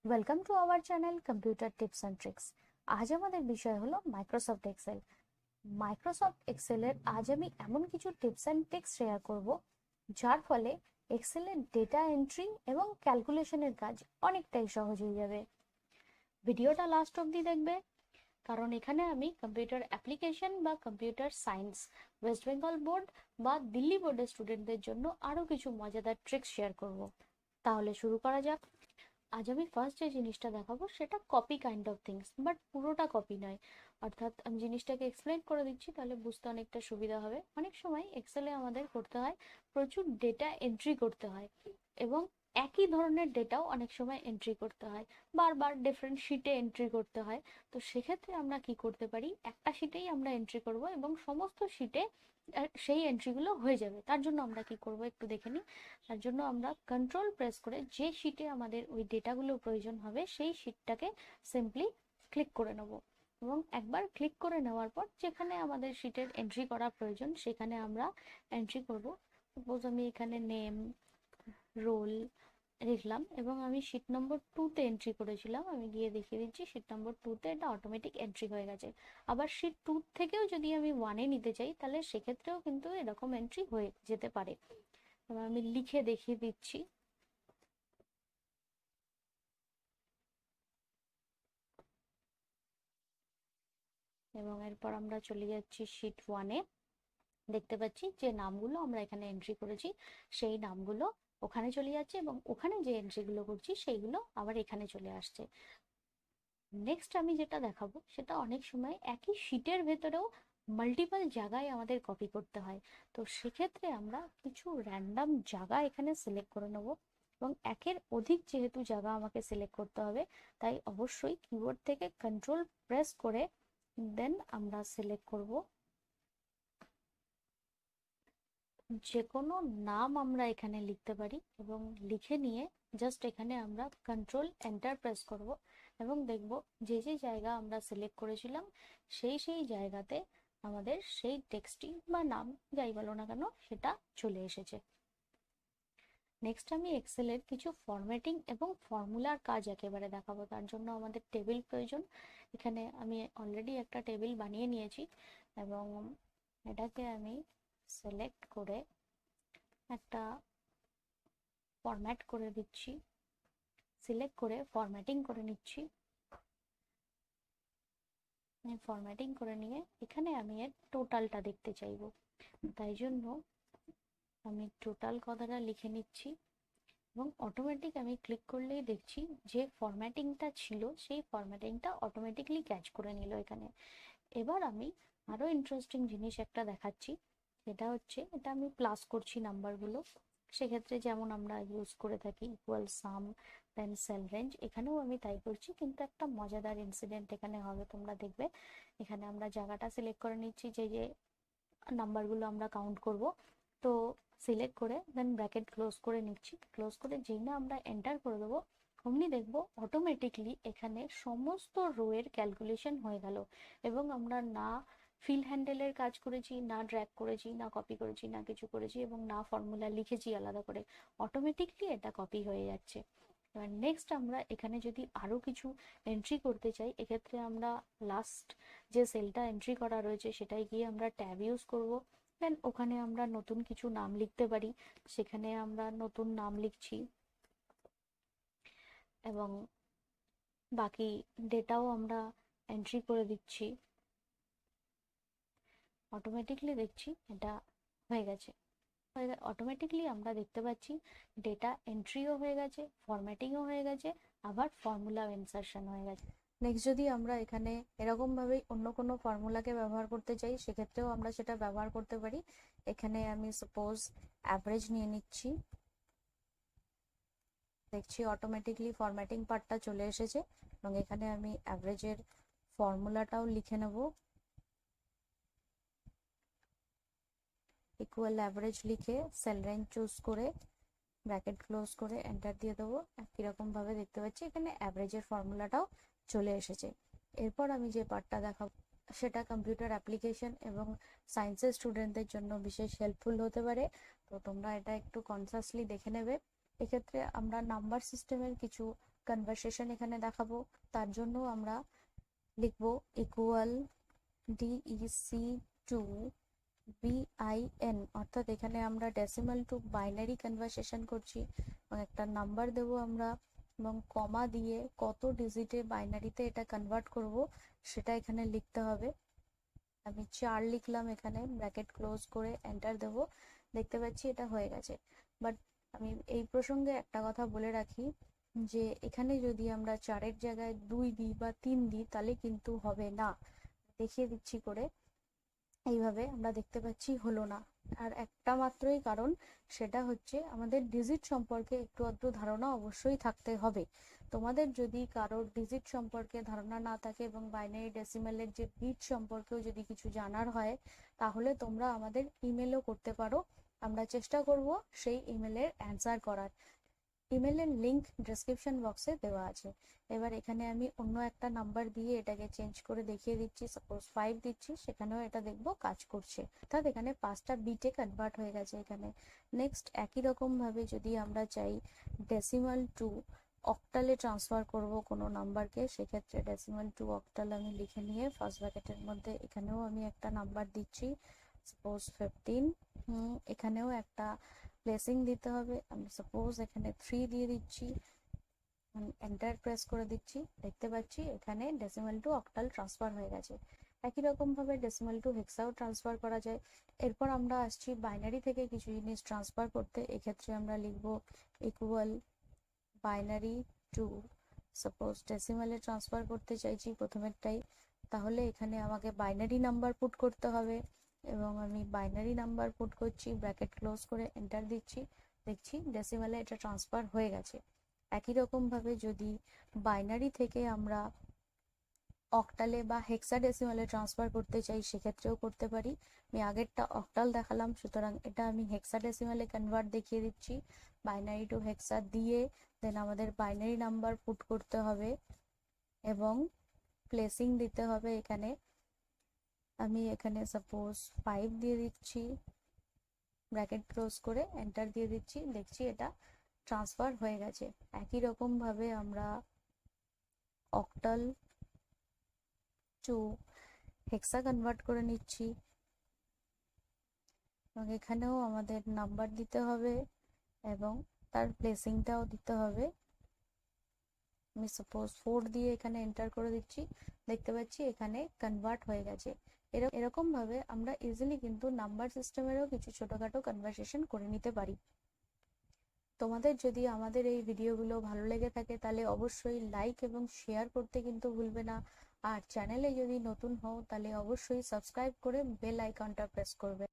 Welcome to our channel computer tips and tricks. আজ আমাদের বিষয় হলো মাইক্রোসফট এক্সেল। মাইক্রোসফট এক্সেলের আজ আমি এমন কিছু টিপস অ্যান্ড ট্রিক্স শেয়ার করব যার ফলে এক্সেলের ডেটা এন্ট্রি এবং ক্যালকুলেশনের কাজ অনেকটাই সহজ হয়ে যাবে। ভিডিওটা লাস্ট অবধি দেখবে, কারণ এখানে আমি কম্পিউটার অ্যাপ্লিকেশন বা computer science West Bengal board বা দিল্লি বোর্ডের স্টুডেন্টদের জন্য আরও কিছু মজাদার ট্রিক্স শেয়ার করব। তাহলে শুরু করা যাক। আজ আমি ফার্স্ট যে জিনিসটা দেখাবো সেটা copy kind of things, but পুরোটা কপি নয়। অর্থাৎ আমি জিনিসটাকে এক্সপ্লেন করে দিচ্ছি, তাহলে বুঝতে অনেকটা সুবিধা হবে। অনেক সময় এক্সেলে আমাদের করতে হয় প্রচুর ডেটা এন্ট্রি করতে হয়, এবং একই ধরনের ডেটাও অনেক সময় এন্ট্রি করতে হয়, বারবার ডিফারেন্ট শিটে এন্ট্রি করতে হয়। তো সেক্ষেত্রে আমরা কি করতে পারি, একটা শিটেই আমরা এন্ট্রি করব এবং সমস্ত শিটে সেই এন্ট্রিগুলো হয়ে যাবে। তার জন্য আমরা কি করব একটু দেখে নিই। তার জন্য আমরা কন্ট্রোল প্রেস করে যে শিটে আমাদের ওই ডেটাগুলো প্রয়োজন হবে সেই শিটটাকে সিম্পলি ক্লিক করে নেব, এবং একবার ক্লিক করে নেওয়ার পর যেখানে আমাদের শিটের এন্ট্রি করা প্রয়োজন সেখানে আমরা এন্ট্রি করব। সাপোজ আমি এখানে নেম, রোল লিখলাম এবং আমি শিট নম্বর 2-তে এন্ট্রি করেছিলাম। আমি গিয়ে দেখিয়ে দিচ্ছি শিট নম্বর 2-তে এটা অটোমেটিক এন্ট্রি হয়ে গেছে। আবার শিট 2 থেকেও যদি আমি 1-এ নিতে চাই তাহলে সেক্ষেত্রেও কিন্তু এরকম এন্ট্রি হয়ে যেতে পারে। এবার আমি লিখে দেখিয়ে দিচ্ছি। এবং এরপর আমরা চলে যাচ্ছি শিট 1-এ। দেখতে পাচ্ছি যে নামগুলো আমরা এখানে এন্ট্রি করেছি সেই নামগুলো ওখানে চলে যাচ্ছে, এবং ওখানে যে এন্ট্রিগুলো করছি সেইগুলো আবার এখানে চলে আসছে। নেক্সট আমি যেটা দেখাবো সেটা অনেক সময় একই শিটের ভেতরেও মাল্টিপল জায়গায় আমাদের কপি করতে হয়। তো সেক্ষেত্রে আমরা কিছু র্যান্ডম জায়গা এখানে সিলেক্ট করে নেব, এবং একের অধিক যেহেতু জায়গা আমাকে সিলেক্ট করতে হবে, তাই অবশ্যই কিবোর্ড থেকে কন্ট্রোল প্রেস করে দেন আমরা সিলেক্ট করব যে কোনো নাম। আমরা এখানে লিখতে পারি এবং লিখে নিয়ে জাস্ট এখানে আমরা কন্ট্রোল এন্টার প্রেস করব, এবং দেখব যে যে জায়গা আমরা সিলেক্ট করেছিলাম সেই সেই জায়গাতে আমাদের সেই টেক্সটটি বা নাম যাই বলো না কেন সেটা চলে এসেছে। নেক্সট আমি এক্সেলের কিছু ফরম্যাটিং এবং ফর্মুলার কাজ একেবারে দেখাবো। তার জন্য আমাদের টেবিল প্রয়োজন। এখানে আমি অলরেডি একটা টেবিল বানিয়ে নিয়েছি, এবং এটাকে আমি সিলেক্ট করে একটা ফরম্যাট করে দিচ্ছি, সিলেক্ট করে ফরম্যাটিং করে নিচ্ছি। ফরম্যাটিং করে নিয়ে এখানে আমি এর টোটালটা দেখতে চাইবো, তাই জন্য আমি টোটাল কথাটা লিখে নিচ্ছি, এবং অটোমেটিক আমি ক্লিক করলেই দেখছি যে ফরম্যাটিংটা ছিল সেই ফরম্যাটিংটা অটোমেটিকলি ক্যাচ করে নিল এখানে। এবার আমি আরো ইন্টারেস্টিং জিনিস একটা দেখাচ্ছি, সেটা হচ্ছে এটা আমি প্লাস করছি নাম্বারগুলো। সেক্ষেত্রে যেমন আমরা ইউজ করে থাকি ইকুয়াল সাম দেন সেল রেঞ্জ, এখানেও আমি তাই করছি, কিন্তু একটা মজাদার ইনসিডেন্ট এখানে হবে, তোমরা দেখবে। এখানে আমরা জায়গাটা সিলেক্ট করে নিচ্ছি যে যে নাম্বারগুলো আমরা কাউন্ট করব। তো সিলেক্ট করে দেন ব্র্যাকেট ক্লোজ করে নিচ্ছি। ক্লোজ করে যেই না আমরা এন্টার করে দেবো, অমনি দেখবো অটোমেটিকলি এখানে সমস্ত রো এর ক্যালকুলেশন হয়ে গেল, এবং আমরা না ফিল হ্যান্ডেলের কাজ করেছি, না ড্র্যাগ করেছি, না কপি করেছি, না কিছু করেছি, এবং না ফর্মুলা লিখেছি আলাদা করে, অটোমেটিকলি এটা কপি হয়ে যাচ্ছে। এবার নেক্সট আমরা এখানে যদি আরো কিছু এন্ট্রি করতে চাই, এক্ষেত্রে আমরা লাস্ট যে সেলটা এন্ট্রি করা রয়েছে সেটাই গিয়ে আমরা ট্যাব ইউজ করব। দেন ওখানে আমরা নতুন কিছু নাম লিখতে পারি, সেখানে আমরা নতুন নাম লিখছি, এবং বাকি ডেটাও আমরা এন্ট্রি করে দিচ্ছি। অটোমেটিকলি দেখছি এটা হয়ে গেছে। অটোমেটিকলি আমরা দেখতে পাচ্ছি ডেটা এন্ট্রিও হয়ে গেছে, ফরম্যাটিংও হয়ে গেছে, আবার ফর্মুলা ইনসারশন হয়ে গেছে। নেক্সট যদি আমরা এখানে এরকম ভাবেই অন্য কোনো ফর্মুলাকে ব্যবহার করতে চাই সেক্ষেত্রেও আমরা সেটা ব্যবহার করতে পারি। এখানে আমি সাপোজ অ্যাভারেজ নিয়ে নিচ্ছি, দেখছি অটোমেটিকলি ফরম্যাটিং পার্টটা চলে এসেছে, এবং এখানে আমি অ্যাভারেজের ফর্মুলাটাও লিখে নেব। ইকুয়াল অ্যাভারেজ লিখে সেল রেঞ্জ চুজ করে ব্র্যাকেট ক্লোজ করে এন্টার দিয়ে দেবো। একই রকম ভাবে দেখতে পাচ্ছি এখানে অ্যাভারেজের ফর্মুলাটাও চলে এসেছে। এরপর আমি যে পার্টটা দেখাবো সেটা কম্পিউটার অ্যাপ্লিকেশন এবং সায়েন্সের স্টুডেন্টদের জন্য বিশেষ হেল্পফুল হতে পারে। তো তোমরা এটা একটু কনসাসলি দেখে নেবে। এক্ষেত্রে আমরা নাম্বার সিস্টেমের কিছু কনভারসেশন এখানে দেখাবো, তার জন্য আমরা লিখবো ইকুয়াল ডিইসি টু বিআইএন, অর্থাৎ এখানে আমরা ডেসিমাল টু বাইনারি কনভারসেশন করছি এবং একটা নাম্বার দেবো আমরা, এবং কমা দিয়ে কত ডিজিটে বাইনারিতে এটা কনভার্ট করব সেটা এখানে লিখতে হবে। আমি 4 লিখলাম, এখানে ব্র্যাকেট ক্লোজ করে এন্টার দেব। দেখতে পাচ্ছি এটা হয়ে গেছে। বাট আমি এই প্রসঙ্গে একটা কথা বলে রাখি যে এখানে যদি আমরা 4-এর জায়গায় 2 দিই বা 3 দিই তাহলে কিন্তু হবে না। দেখিয়ে দিচ্ছি করে। এইভাবে আমরা দেখতে পাচ্ছি হলো না। আর একটা মাত্রই কারণ, সেটা হচ্ছে আমাদের ডিজিট সম্পর্কে একটু আধটু ধারণা অবশ্যই থাকতে হবে। তোমাদের যদি কারোর ডিজিট সম্পর্কে ধারণা না থাকে এবং বাইনারি ডেসিমেলের যে বিট সম্পর্কেও যদি কিছু জানার হয়, তাহলে তোমরা আমাদের ইমেলও করতে পারো। আমরা চেষ্টা করব সেই ইমেলের অ্যান্সার করার। ইমেলের লিংক ডেসক্রিপশন বক্সে দেওয়া আছে। এবার এখানে আমি অন্য একটা নাম্বার দিয়ে এটাকে চেঞ্জ করে দেখিয়ে দিচ্ছি। সাপোজ 5 দিচ্ছি, সেখানেও এটা দেখবো কাজ করছে, অর্থাৎ এখানে 5টা বিটে কনভার্ট হয়ে গেছে এখানে। নেক্সট একই রকম ভাবে যদি আমরা চাই ডেসিমাল টু অক্টালে ট্রান্সফার করব কোনো নাম্বারকে, সেক্ষেত্রে ডেসিমাল টু অক্টাল আমি লিখে নিয়ে ফার্স্ট ব্র্যাকেটের মধ্যে এখানেও আমি একটা নাম্বার দিচ্ছি, সাপোজ 15। এখানেও একটা প্লেসিং দিতে হবে, আমি সাপোজ এখানে 3 দিয়ে দিচ্ছি, এন্টার প্রেস করে দিচ্ছি। দেখতে পাচ্ছি এখানে ডেসিমাল টু অক্টাল ট্রান্সফার হয়ে গেছে। একই রকম ভাবে ডেসিমাল টু হেক্সাও ট্রান্সফার করা যায়। এরপর আমরা আসছি বাইনারি থেকে কিছু জিনিস ট্রান্সফার করতে। এক্ষেত্রে আমরা লিখব ইকুয়াল বাইনারি টু, সাপোজ ডেসিমালে ট্রান্সফার করতে চাইছি প্রথমেরটাই, তাহলে এখানে আমাকে বাইনারি নাম্বার পুট করতে হবে এবং আমি বাইনারি নাম্বার পুট করছি, ব্র্যাকেট ক্লোজ করে এন্টার দিচ্ছি। দেখছি ডেসিমালে এটা ট্রান্সফার হয়ে গেছে। একই রকম ভাবে যদি বাইনারি থেকে আমরা অক্টালে বা হেক্সাডেসিমালে ট্রান্সফার করতে চাই, সেক্ষেত্রেও করতে পারি। আমি আগেরটা অক্টাল দেখালাম, সুতরাং এটা আমি হেক্সাডেসিমালে কনভার্ট দেখিয়ে দিচ্ছি। বাইনারি টু হেক্সা দিয়ে দেন আমাদের বাইনারি নাম্বার পুট করতে হবে এবং প্লেসিং দিতে হবে। এখানে আমি এখানে সাপোজ 5 দিয়ে দিচ্ছি, ব্র্যাকেট ক্লোজ করে এন্টার দিয়ে দিচ্ছি। দেখছি এটা ট্রান্সফার হয়ে গেছে। একই রকম ভাবে আমরা অক্টাল টু হেক্সা কনভার্ট করে নিচ্ছি এবং এখানেও আমাদের নাম্বার দিতে হবে এবং তার প্লেসিংটাও দিতে হবে। আমি সাপোজ 4 দিয়ে এখানে এন্টার করে দিচ্ছি। দেখতে পাচ্ছি এখানে কনভার্ট হয়ে গেছে। এরকম ভাবে আমরা ইজিলি কিন্তু নাম্বার সিস্টেমেরও কিছু ছোটখাটো কনভারসেশন করে নিতে পারি। তোমাদের যদি আমাদের এই ভিডিওগুলো ভালো লেগে থাকে তাহলে অবশ্যই লাইক এবং শেয়ার করতে কিন্তু ভুলবে না। আর চ্যানেলে যদি নতুন হও তাহলে অবশ্যই সাবস্ক্রাইব করে বেল আইকনটা প্রেস করবে।